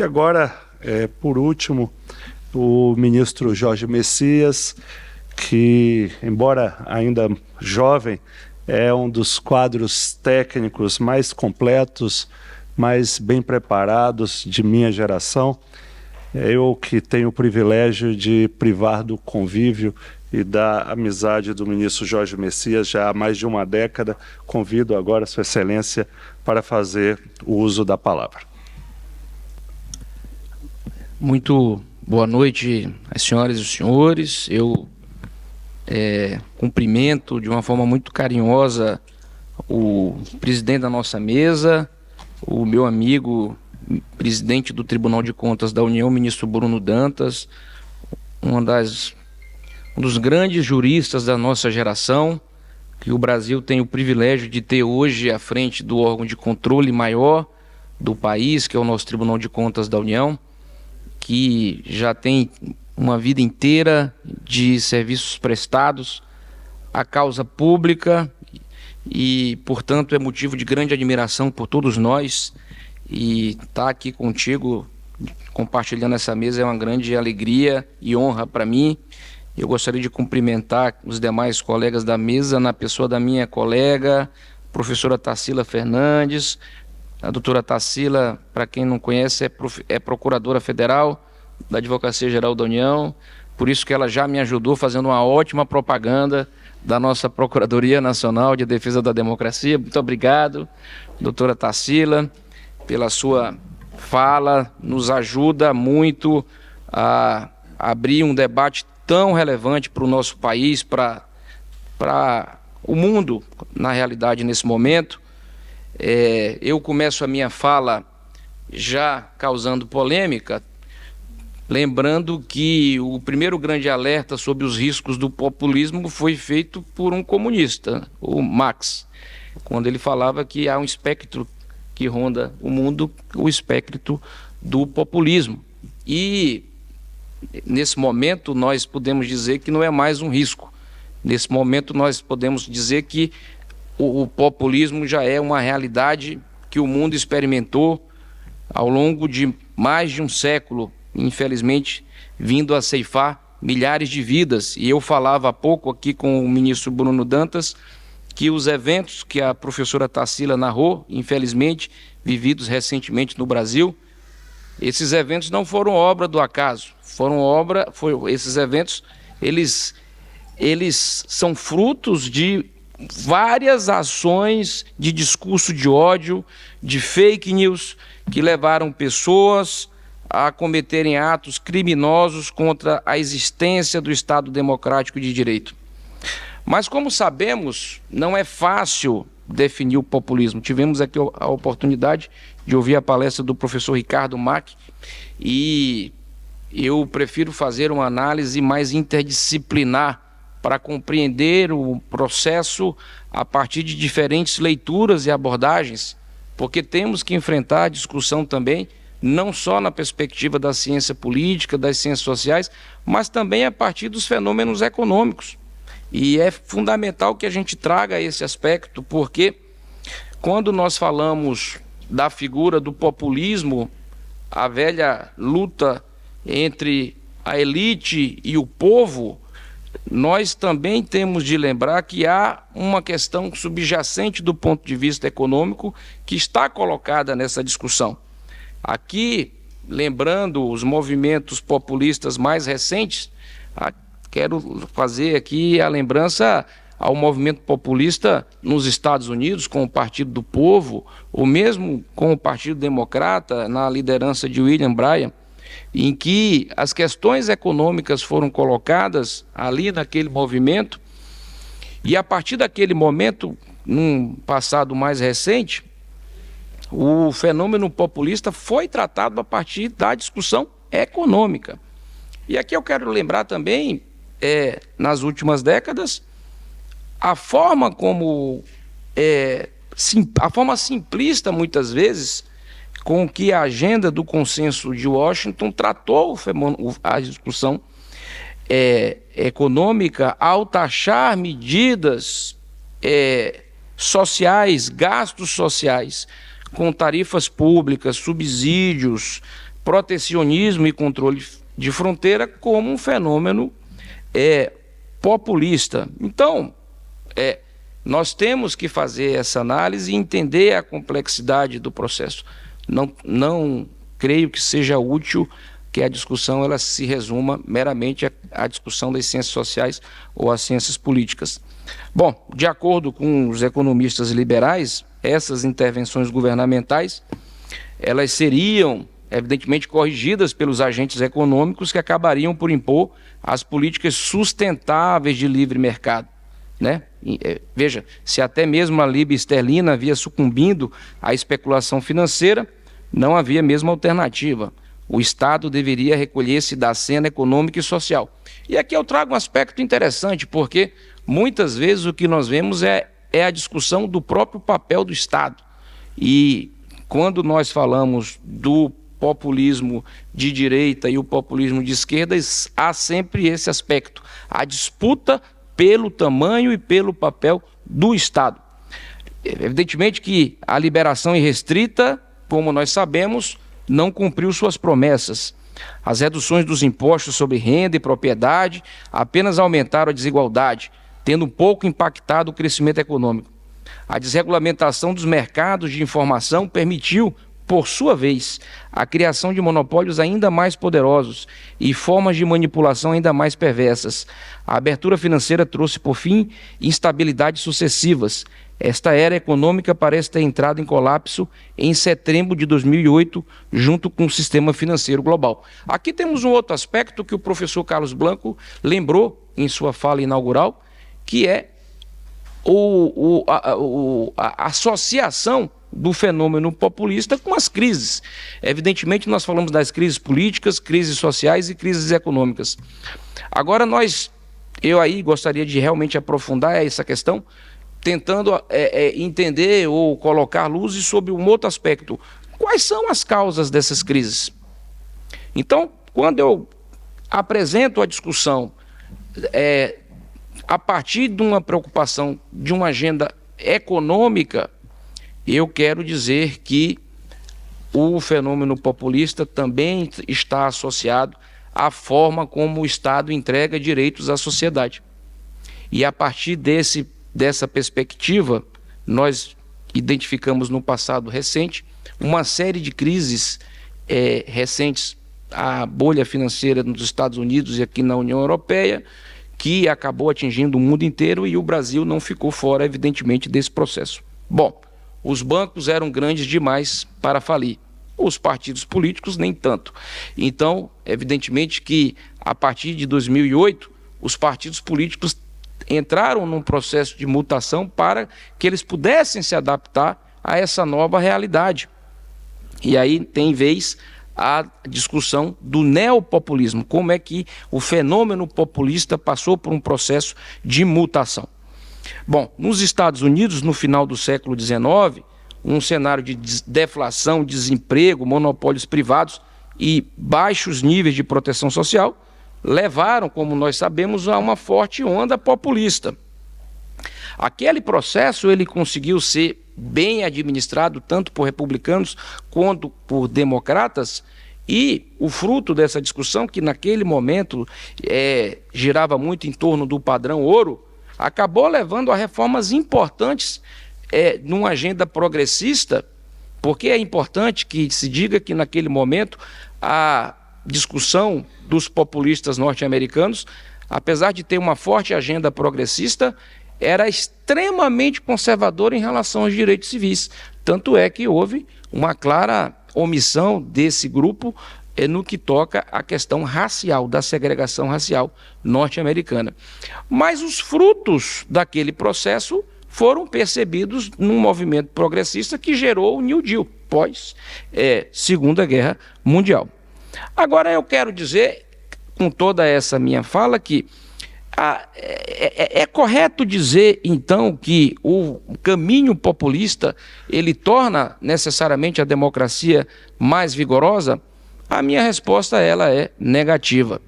E agora, por último, o ministro Jorge Messias, que, embora ainda jovem, é um dos quadros técnicos mais completos, mais bem preparados de minha geração. Eu que tenho o privilégio de privar do convívio e da amizade do ministro Jorge Messias já há mais de uma década, convido agora Sua Excelência para fazer o uso da palavra. Muito boa noite às senhoras e os senhores. Eu cumprimento de uma forma muito carinhosa o presidente da nossa mesa, o meu amigo presidente do Tribunal de Contas da União, ministro Bruno Dantas, um dos grandes juristas da nossa geração, que o Brasil tem o privilégio de ter hoje à frente do órgão de controle maior do país, que é o nosso Tribunal de Contas da União, que já tem uma vida inteira de serviços prestados à causa pública e, portanto, é motivo de grande admiração por todos nós. E estar aqui contigo, compartilhando essa mesa, é uma grande alegria e honra para mim. Eu gostaria de cumprimentar os demais colegas da mesa, na pessoa da minha colega, professora Tarsila Fernandes. A doutora Tarsila, para quem não conhece, é procuradora federal da Advocacia Geral da União, por isso que ela já me ajudou fazendo uma ótima propaganda da nossa Procuradoria Nacional de Defesa da Democracia. Muito obrigado, doutora Tarsila, pela sua fala, nos ajuda muito a abrir um debate tão relevante para o nosso país, para o mundo, na realidade, nesse momento. Eu começo a minha fala já causando polêmica, lembrando que o primeiro grande alerta sobre os riscos do populismo foi feito por um comunista, o Marx, quando ele falava que há um espectro que ronda o mundo, o espectro do populismo. E, nesse momento, nós podemos dizer que não é mais um risco. Nesse momento, nós podemos dizer que o populismo já é uma realidade que o mundo experimentou ao longo de mais de um século, infelizmente, vindo a ceifar milhares de vidas. E eu falava há pouco aqui com o ministro Bruno Dantas que os eventos que a professora Tarsila narrou, infelizmente, vividos recentemente no Brasil, esses eventos não foram obra do acaso, esses eventos, eles são frutos de várias ações de discurso de ódio, de fake news, que levaram pessoas a cometerem atos criminosos contra a existência do Estado Democrático de Direito. Mas, como sabemos, não é fácil definir o populismo. Tivemos aqui a oportunidade de ouvir a palestra do professor Ricardo Mack e eu prefiro fazer uma análise mais interdisciplinar para compreender o processo a partir de diferentes leituras e abordagens, porque temos que enfrentar a discussão também, não só na perspectiva da ciência política, das ciências sociais, mas também a partir dos fenômenos econômicos. E é fundamental que a gente traga esse aspecto, porque quando nós falamos da figura do populismo, a velha luta entre a elite e o povo, nós também temos de lembrar que há uma questão subjacente do ponto de vista econômico que está colocada nessa discussão. Aqui, lembrando os movimentos populistas mais recentes, quero fazer aqui a lembrança ao movimento populista nos Estados Unidos, com o Partido do Povo, ou mesmo com o Partido Democrata, na liderança de William Bryan, em que as questões econômicas foram colocadas ali naquele movimento, e a partir daquele momento, num passado mais recente, o fenômeno populista foi tratado a partir da discussão econômica. E aqui eu quero lembrar também, nas últimas décadas, a forma como, a forma simplista, muitas vezes, com que a agenda do consenso de Washington tratou a discussão econômica ao taxar medidas sociais, gastos sociais, com tarifas públicas, subsídios, protecionismo e controle de fronteira como um fenômeno populista. Então, nós temos que fazer essa análise e entender a complexidade do processo. Não creio que seja útil que a discussão ela se resuma meramente à discussão das ciências sociais ou às ciências políticas. Bom, de acordo com os economistas liberais, essas intervenções governamentais, elas seriam, evidentemente, corrigidas pelos agentes econômicos que acabariam por impor as políticas sustentáveis de livre mercado, né? Veja, se até mesmo a libra esterlina havia sucumbindo à especulação financeira, não havia mesmo alternativa. O Estado deveria recolher-se da cena econômica e social. E aqui eu trago um aspecto interessante, porque muitas vezes o que nós vemos é a discussão do próprio papel do Estado. E quando nós falamos do populismo de direita e o populismo de esquerda, há sempre esse aspecto, a disputa pelo tamanho e pelo papel do Estado. Evidentemente que a liberação irrestrita, como nós sabemos, não cumpriu suas promessas. As reduções dos impostos sobre renda e propriedade apenas aumentaram a desigualdade, tendo pouco impactado o crescimento econômico. A desregulamentação dos mercados de informação permitiu, por sua vez, a criação de monopólios ainda mais poderosos e formas de manipulação ainda mais perversas. A abertura financeira trouxe, por fim, instabilidades sucessivas. Esta era econômica parece ter entrado em colapso em setembro de 2008, junto com o sistema financeiro global. Aqui temos um outro aspecto que o professor Carlos Blanco lembrou em sua fala inaugural, que é a associação do fenômeno populista com as crises. Evidentemente, nós falamos das crises políticas, crises sociais e crises econômicas. Agora, eu aí gostaria de realmente aprofundar essa questão, tentando entender ou colocar luzes sobre um outro aspecto. Quais são as causas dessas crises? Então, quando eu apresento a discussão a partir de uma preocupação de uma agenda econômica, eu quero dizer que o fenômeno populista também está associado à forma como o Estado entrega direitos à sociedade. E a partir dessa perspectiva, nós identificamos no passado recente uma série de crises recentes, a bolha financeira nos Estados Unidos e aqui na União Europeia, que acabou atingindo o mundo inteiro e o Brasil não ficou fora, evidentemente, desse processo. Bom, os bancos eram grandes demais para falir, os partidos políticos nem tanto. Então, evidentemente que a partir de 2008, os partidos políticos entraram num processo de mutação para que eles pudessem se adaptar a essa nova realidade. E aí tem vez a discussão do neopopulismo, como é que o fenômeno populista passou por um processo de mutação. Bom, nos Estados Unidos, no final do século XIX, um cenário de deflação, desemprego, monopólios privados e baixos níveis de proteção social levaram, como nós sabemos, a uma forte onda populista. Aquele processo ele conseguiu ser bem administrado tanto por republicanos quanto por democratas, e o fruto dessa discussão, que naquele momento girava muito em torno do padrão ouro, acabou levando a reformas importantes numa agenda progressista, porque é importante que se diga que naquele momento a discussão dos populistas norte-americanos, apesar de ter uma forte agenda progressista, era extremamente conservadora em relação aos direitos civis. Tanto é que houve uma clara omissão desse grupo no que toca à questão racial, da segregação racial norte-americana. Mas os frutos daquele processo foram percebidos num movimento progressista que gerou o New Deal, pós Segunda Guerra Mundial. Agora eu quero dizer, com toda essa minha fala, que é correto dizer, então, que o caminho populista ele torna necessariamente a democracia mais vigorosa? A minha resposta ela é negativa.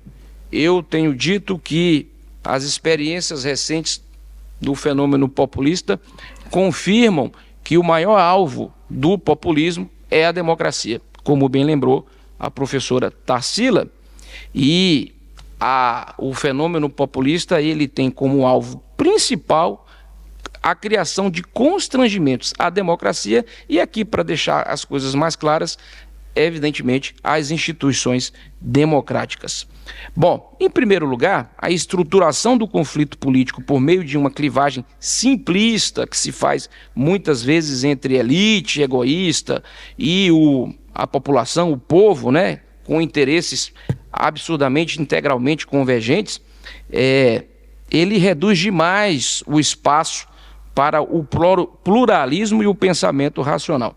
Eu tenho dito que as experiências recentes do fenômeno populista confirmam que o maior alvo do populismo é a democracia, como bem lembrou a professora Tarsila, e o fenômeno populista ele tem como alvo principal a criação de constrangimentos à democracia e aqui, para deixar as coisas mais claras, evidentemente, às instituições democráticas. Bom, em primeiro lugar, a estruturação do conflito político por meio de uma clivagem simplista que se faz muitas vezes entre elite egoísta e a população, o povo, né, com interesses absurdamente, integralmente convergentes, ele reduz demais o espaço para o pluralismo e o pensamento racional.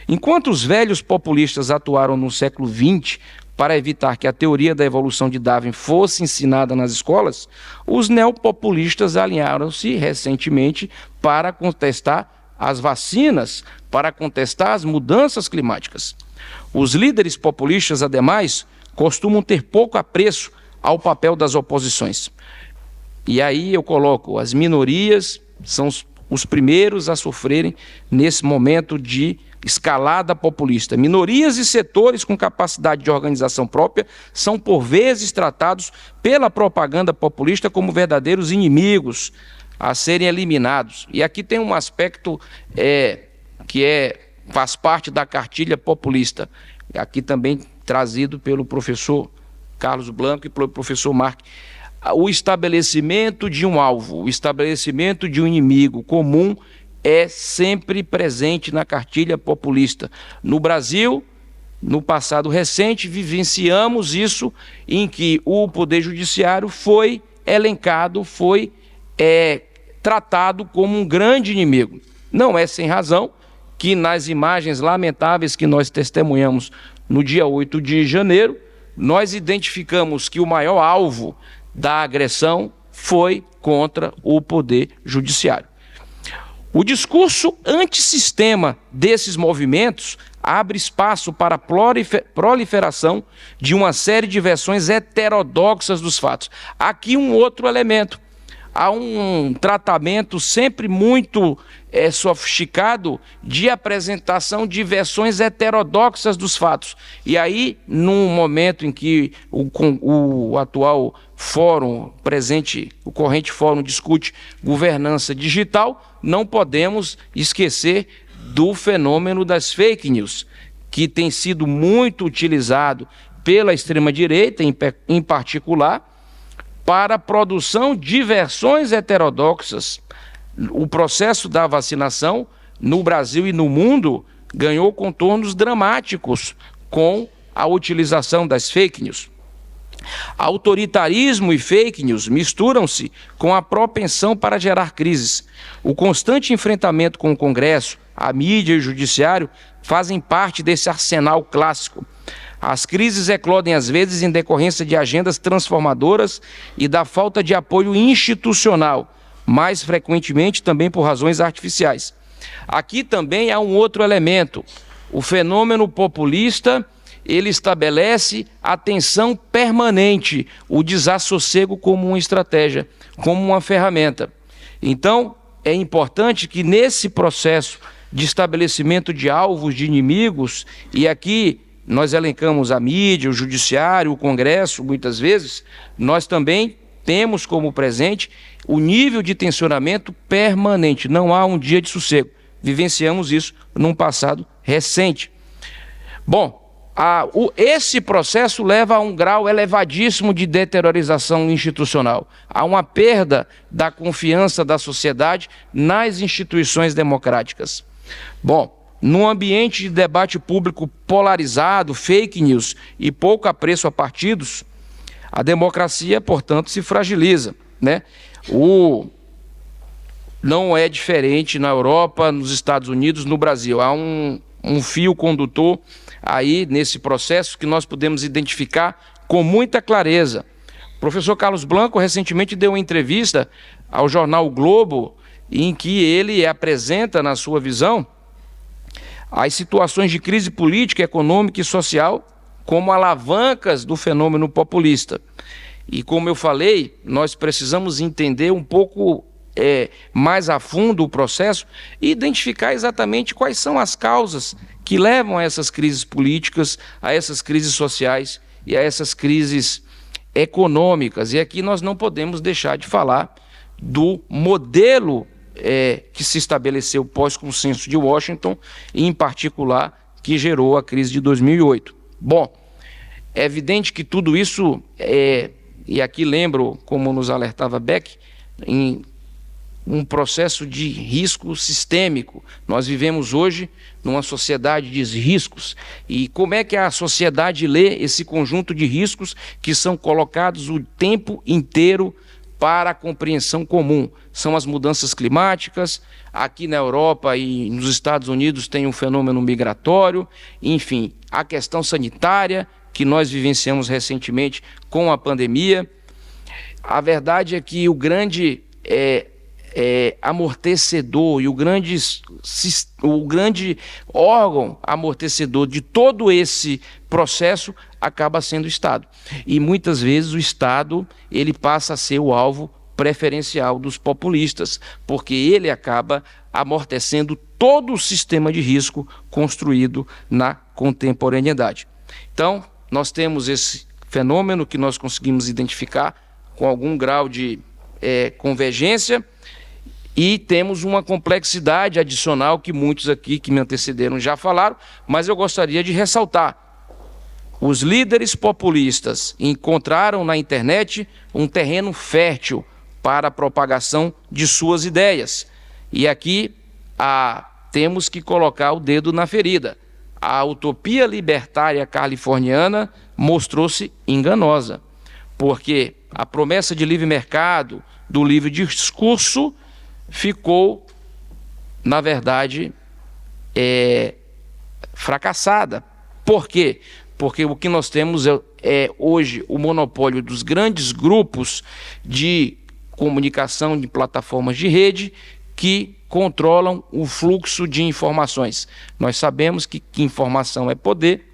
Enquanto os velhos populistas atuaram no século XX para evitar que a teoria da evolução de Darwin fosse ensinada nas escolas, os neopopulistas alinharam-se recentemente para contestar as vacinas, para contestar as mudanças climáticas. Os líderes populistas, ademais, costumam ter pouco apreço ao papel das oposições. E aí eu coloco, as minorias são os primeiros a sofrerem nesse momento de escalada populista. Minorias e setores com capacidade de organização própria são, por vezes, tratados pela propaganda populista como verdadeiros inimigos a serem eliminados. E aqui tem um aspecto que faz parte da cartilha populista, aqui também trazido pelo professor Carlos Blanco e pelo professor Mark. O estabelecimento de um alvo, o estabelecimento de um inimigo comum é sempre presente na cartilha populista. No Brasil, no passado recente, vivenciamos isso em que o Poder Judiciário foi elencado, foi tratado como um grande inimigo. Não é sem razão que nas imagens lamentáveis que nós testemunhamos no dia 8 de janeiro, nós identificamos que o maior alvo da agressão foi contra o Poder Judiciário. O discurso antissistema desses movimentos abre espaço para a proliferação de uma série de versões heterodoxas dos fatos. Aqui um outro elemento. Há um tratamento sempre muito sofisticado de apresentação de versões heterodoxas dos fatos. E aí, num momento em que o atual fórum presente, o corrente fórum discute governança digital, não podemos esquecer do fenômeno das fake news, que tem sido muito utilizado pela extrema-direita, em particular, para a produção de versões heterodoxas. O processo da vacinação no Brasil e no mundo ganhou contornos dramáticos com a utilização das fake news. Autoritarismo e fake news misturam-se com a propensão para gerar crises. O constante enfrentamento com o Congresso, a mídia e o Judiciário fazem parte desse arsenal clássico. As crises eclodem às vezes em decorrência de agendas transformadoras e da falta de apoio institucional, mais frequentemente também por razões artificiais. Aqui também há um outro elemento. O fenômeno populista, ele estabelece a tensão permanente, o desassossego como uma estratégia, como uma ferramenta. Então, é importante que nesse processo de estabelecimento de alvos, de inimigos, e aqui nós elencamos a mídia, o Judiciário, o Congresso, muitas vezes, nós também temos como presente o nível de tensionamento permanente. Não há um dia de sossego. Vivenciamos isso num passado recente. Bom, esse processo leva a um grau elevadíssimo de deteriorização institucional. Há uma perda da confiança da sociedade nas instituições democráticas. Bom, num ambiente de debate público polarizado, fake news e pouco apreço a partidos, a democracia, portanto, se fragiliza, né? Não é diferente na Europa, nos Estados Unidos, no Brasil. Há um fio condutor aí nesse processo que nós podemos identificar com muita clareza. O professor Carlos Blanco recentemente deu uma entrevista ao jornal o Globo, em que ele apresenta, na sua visão, as situações de crise política, econômica e social como alavancas do fenômeno populista. E como eu falei, nós precisamos entender um pouco mais a fundo o processo e identificar exatamente quais são as causas que levam a essas crises políticas, a essas crises sociais e a essas crises econômicas. E aqui nós não podemos deixar de falar do modelo que se estabeleceu pós-consenso de Washington, e em particular que gerou a crise de 2008. Bom, é evidente que tudo isso, e aqui lembro, como nos alertava Beck, em um processo de risco sistêmico. Nós vivemos hoje numa sociedade de riscos. E como é que a sociedade lê esse conjunto de riscos que são colocados o tempo inteiro para a compreensão comum? São as mudanças climáticas, aqui na Europa e nos Estados Unidos tem um fenômeno migratório, enfim, a questão sanitária, que nós vivenciamos recentemente com a pandemia. A verdade é que o grande amortecedor e o grande órgão amortecedor de todo esse processo acaba sendo o Estado. E muitas vezes o Estado ele passa a ser o alvo preferencial dos populistas, porque ele acaba amortecendo todo o sistema de risco construído na contemporaneidade. Então, nós temos esse fenômeno que nós conseguimos identificar com algum grau de convergência, e temos uma complexidade adicional que muitos aqui que me antecederam já falaram, mas eu gostaria de ressaltar. Os líderes populistas encontraram na internet um terreno fértil para a propagação de suas ideias. E aqui temos que colocar o dedo na ferida. A utopia libertária californiana mostrou-se enganosa, porque a promessa de livre mercado, do livre discurso, ficou, na verdade, fracassada. Por quê? Porque o que nós temos é hoje o monopólio dos grandes grupos de comunicação de plataformas de rede que controlam o fluxo de informações. Nós sabemos que informação é poder,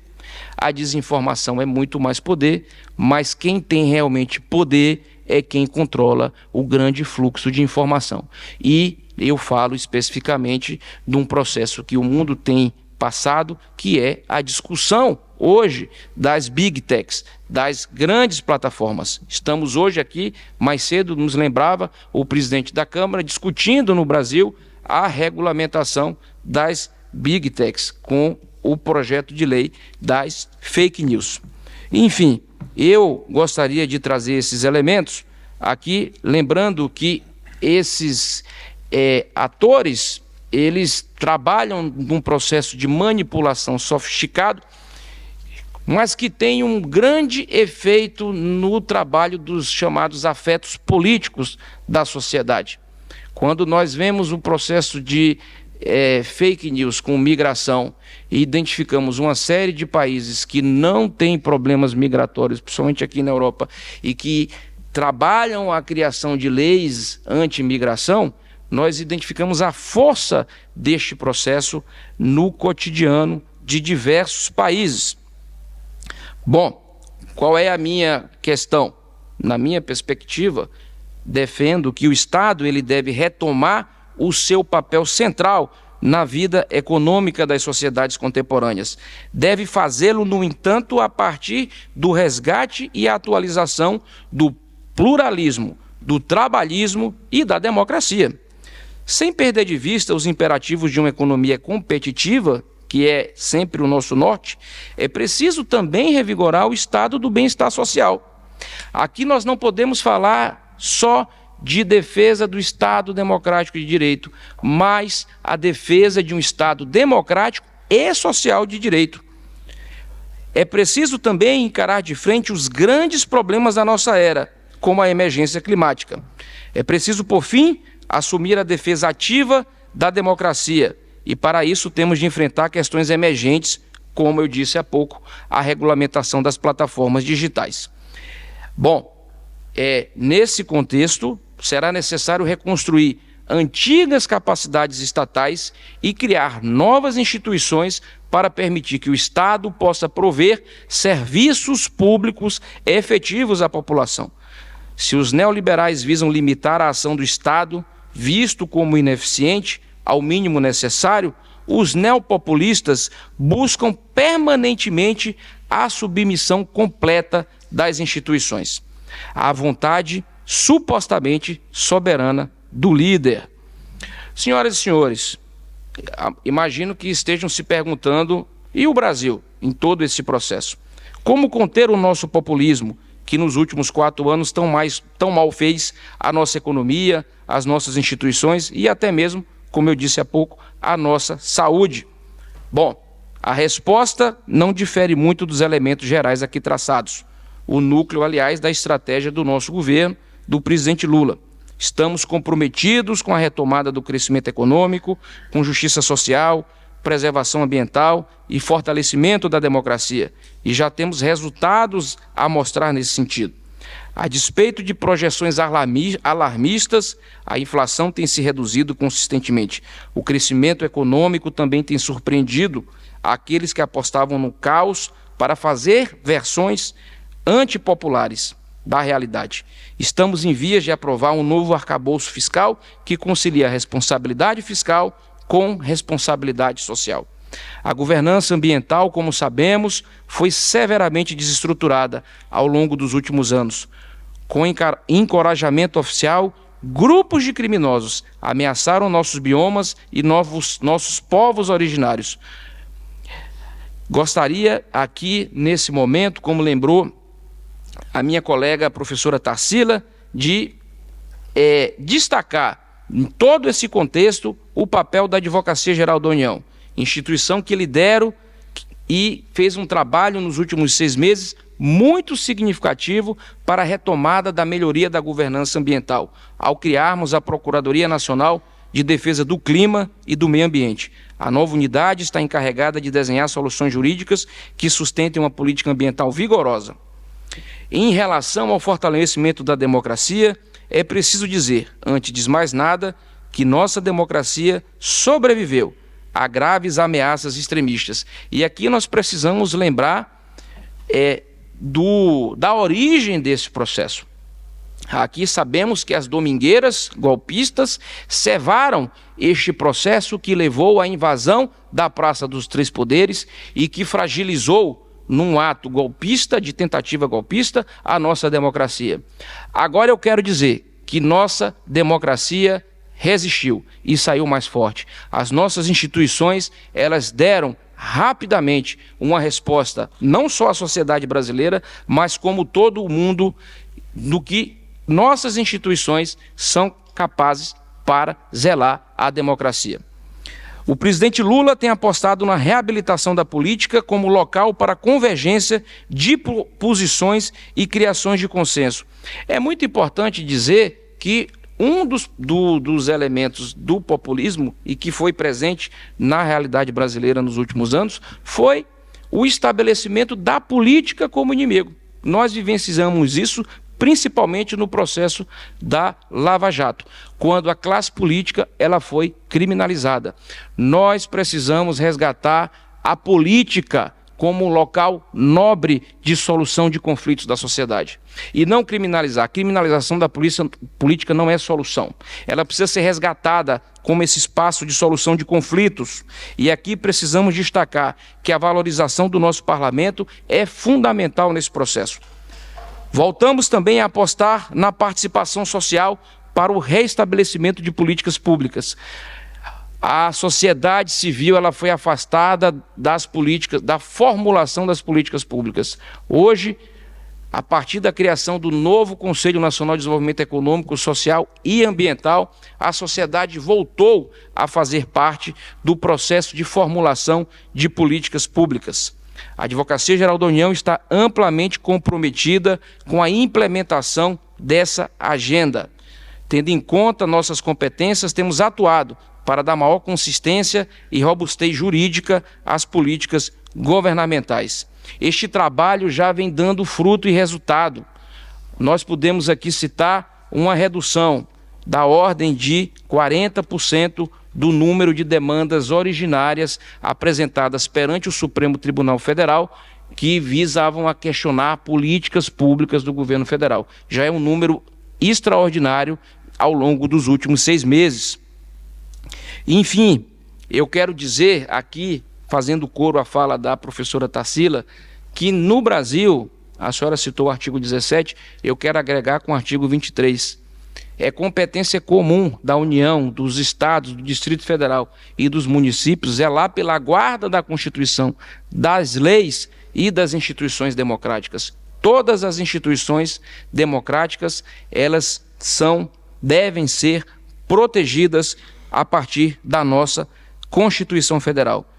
a desinformação é muito mais poder, mas quem tem realmente poder é quem controla o grande fluxo de informação. E eu falo especificamente de um processo que o mundo tem passado, que é a discussão hoje das big techs, das grandes plataformas. Estamos hoje aqui, mais cedo nos lembrava o presidente da Câmara, discutindo no Brasil a regulamentação das big techs com o projeto de lei das fake news. Enfim, eu gostaria de trazer esses elementos aqui, lembrando que esses atores, eles trabalham num processo de manipulação sofisticado, mas que tem um grande efeito no trabalho dos chamados afetos políticos da sociedade. Quando nós vemos um processo de fake news com migração e identificamos uma série de países que não têm problemas migratórios, principalmente aqui na Europa, e que trabalham a criação de leis anti-imigração, nós identificamos a força deste processo no cotidiano de diversos países. Bom, qual é a minha questão? Na minha perspectiva, defendo que o Estado ele deve retomar o seu papel central na vida econômica das sociedades contemporâneas. Deve fazê-lo, no entanto, a partir do resgate e atualização do pluralismo, do trabalhismo e da democracia. Sem perder de vista os imperativos de uma economia competitiva, que é sempre o nosso norte, é preciso também revigorar o estado do bem-estar social. Aqui nós não podemos falar só de defesa do Estado democrático de direito, mas a defesa de um Estado democrático e social de direito. É preciso também encarar de frente os grandes problemas da nossa era, como a emergência climática. É preciso, por fim, assumir a defesa ativa da democracia, e para isso temos de enfrentar questões emergentes, como eu disse há pouco, a regulamentação das plataformas digitais. Bom, nesse contexto, será necessário reconstruir antigas capacidades estatais e criar novas instituições para permitir que o Estado possa prover serviços públicos efetivos à população. Se os neoliberais visam limitar a ação do Estado, visto como ineficiente ao mínimo necessário, os neopopulistas buscam permanentemente a submissão completa das instituições, à vontade supostamente soberana do líder. Senhoras e senhores, imagino que estejam se perguntando, e o Brasil, em todo esse processo? Como conter o nosso populismo, que nos últimos 4 anos tão mal fez a nossa economia, as nossas instituições e até mesmo, como eu disse há pouco, a nossa saúde? Bom, a resposta não difere muito dos elementos gerais aqui traçados. O núcleo, aliás, da estratégia do nosso governo, do presidente Lula. Estamos comprometidos com a retomada do crescimento econômico, com justiça social, preservação ambiental e fortalecimento da democracia. E já temos resultados a mostrar nesse sentido. A despeito de projeções alarmistas, a inflação tem se reduzido consistentemente. O crescimento econômico também tem surpreendido aqueles que apostavam no caos para fazer versões antipopulares da realidade. Estamos em vias de aprovar um novo arcabouço fiscal que concilia a responsabilidade fiscal com responsabilidade social. A governança ambiental, como sabemos, foi severamente desestruturada ao longo dos últimos anos. Com encorajamento oficial, grupos de criminosos ameaçaram nossos biomas e nossos povos originários. Gostaria aqui, nesse momento, como lembrou a minha colega a professora Tarsila, de destacar em todo esse contexto o papel da Advocacia Geral da União, instituição que lidero e fez um trabalho nos últimos 6 meses muito significativo para a retomada da melhoria da governança ambiental, ao criarmos a Procuradoria Nacional de Defesa do Clima e do Meio Ambiente. A nova unidade está encarregada de desenhar soluções jurídicas que sustentem uma política ambiental vigorosa. Em relação ao fortalecimento da democracia, é preciso dizer, antes de mais nada, que nossa democracia sobreviveu a graves ameaças extremistas. E aqui nós precisamos lembrar da origem desse processo. Aqui sabemos que as domingueiras golpistas cevaram este processo que levou à invasão da Praça dos Três Poderes e que fragilizou, num ato golpista, de tentativa golpista, a nossa democracia. Agora eu quero dizer que nossa democracia resistiu e saiu mais forte. As nossas instituições, elas deram rapidamente uma resposta, não só à sociedade brasileira, mas como todo o mundo, do que nossas instituições são capazes para zelar a democracia. O presidente Lula tem apostado na reabilitação da política como local para convergência de posições e criações de consenso. É muito importante dizer que um dos elementos do populismo e que foi presente na realidade brasileira nos últimos anos foi o estabelecimento da política como inimigo. Nós vivenciamos isso principalmente no processo da Lava Jato, quando a classe política ela foi criminalizada. Nós precisamos resgatar a política como um local nobre de solução de conflitos da sociedade. E não criminalizar. A criminalização da política não é solução. Ela precisa ser resgatada como esse espaço de solução de conflitos. E aqui precisamos destacar que a valorização do nosso parlamento é fundamental nesse processo. Voltamos também a apostar na participação social para o reestabelecimento de políticas públicas. A sociedade civil ela foi afastada das políticas, da formulação das políticas públicas. Hoje, a partir da criação do novo Conselho Nacional de Desenvolvimento Econômico, Social e Ambiental, a sociedade voltou a fazer parte do processo de formulação de políticas públicas. A Advocacia Geral da União está amplamente comprometida com a implementação dessa agenda. Tendo em conta nossas competências, temos atuado para dar maior consistência e robustez jurídica às políticas governamentais. Este trabalho já vem dando fruto e resultado. Nós podemos aqui citar uma redução da ordem de 40% do número de demandas originárias apresentadas perante o Supremo Tribunal Federal que visavam a questionar políticas públicas do governo federal. Já é um número extraordinário ao longo dos últimos 6 meses. Enfim, eu quero dizer aqui, fazendo coro à fala da professora Tarsila, que no Brasil, a senhora citou o artigo 17, eu quero agregar com o artigo 23. É competência comum da União, dos estados, do Distrito Federal e dos municípios zelar pela guarda da Constituição, das leis e das instituições democráticas. Todas as instituições democráticas, elas devem ser protegidas a partir da nossa Constituição Federal.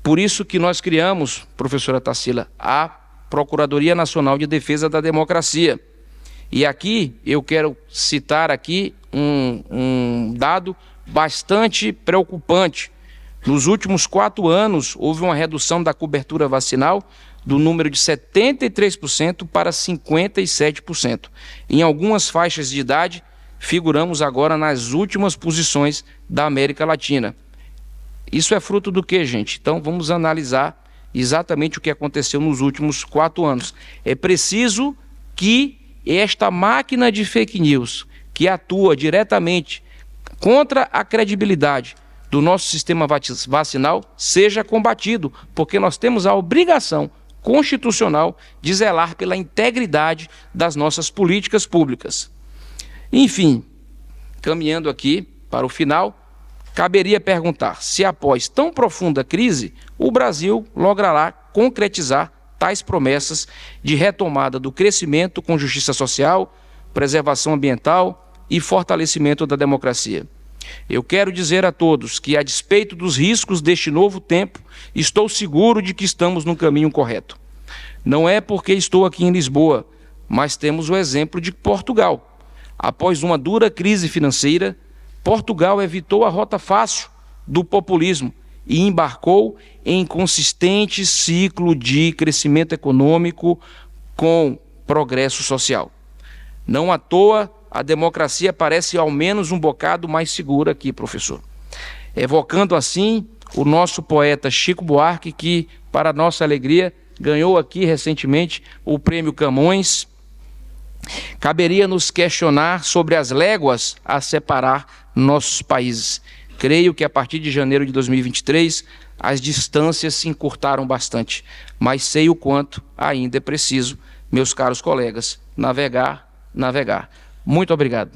Por isso que nós criamos, professora Tarsila, a Procuradoria Nacional de Defesa da Democracia. E aqui eu quero citar aqui um dado bastante preocupante. Nos últimos 4 anos, houve uma redução da cobertura vacinal do número de 73% para 57%. Em algumas faixas de idade, figuramos agora nas últimas posições da América Latina. Isso é fruto do quê, gente? Então, vamos analisar exatamente o que aconteceu nos últimos 4 anos. É preciso que esta máquina de fake news, que atua diretamente contra a credibilidade do nosso sistema vacinal, seja combatido, porque nós temos a obrigação constitucional de zelar pela integridade das nossas políticas públicas. Enfim, caminhando aqui para o final, caberia perguntar se após tão profunda crise, o Brasil logrará concretizar tais promessas de retomada do crescimento com justiça social, preservação ambiental e fortalecimento da democracia. Eu quero dizer a todos que, a despeito dos riscos deste novo tempo, estou seguro de que estamos no caminho correto. Não é porque estou aqui em Lisboa, mas temos o exemplo de Portugal. Após uma dura crise financeira, Portugal evitou a rota fácil do populismo e embarcou em consistente ciclo de crescimento econômico com progresso social. Não à toa, a democracia parece ao menos um bocado mais segura aqui, professor. Evocando assim o nosso poeta Chico Buarque, que, para nossa alegria, ganhou aqui recentemente o Prêmio Camões. Caberia nos questionar sobre as léguas a separar nossos países. Creio que a partir de janeiro de 2023 as distâncias se encurtaram bastante, mas sei o quanto ainda é preciso, meus caros colegas, navegar. Muito obrigado.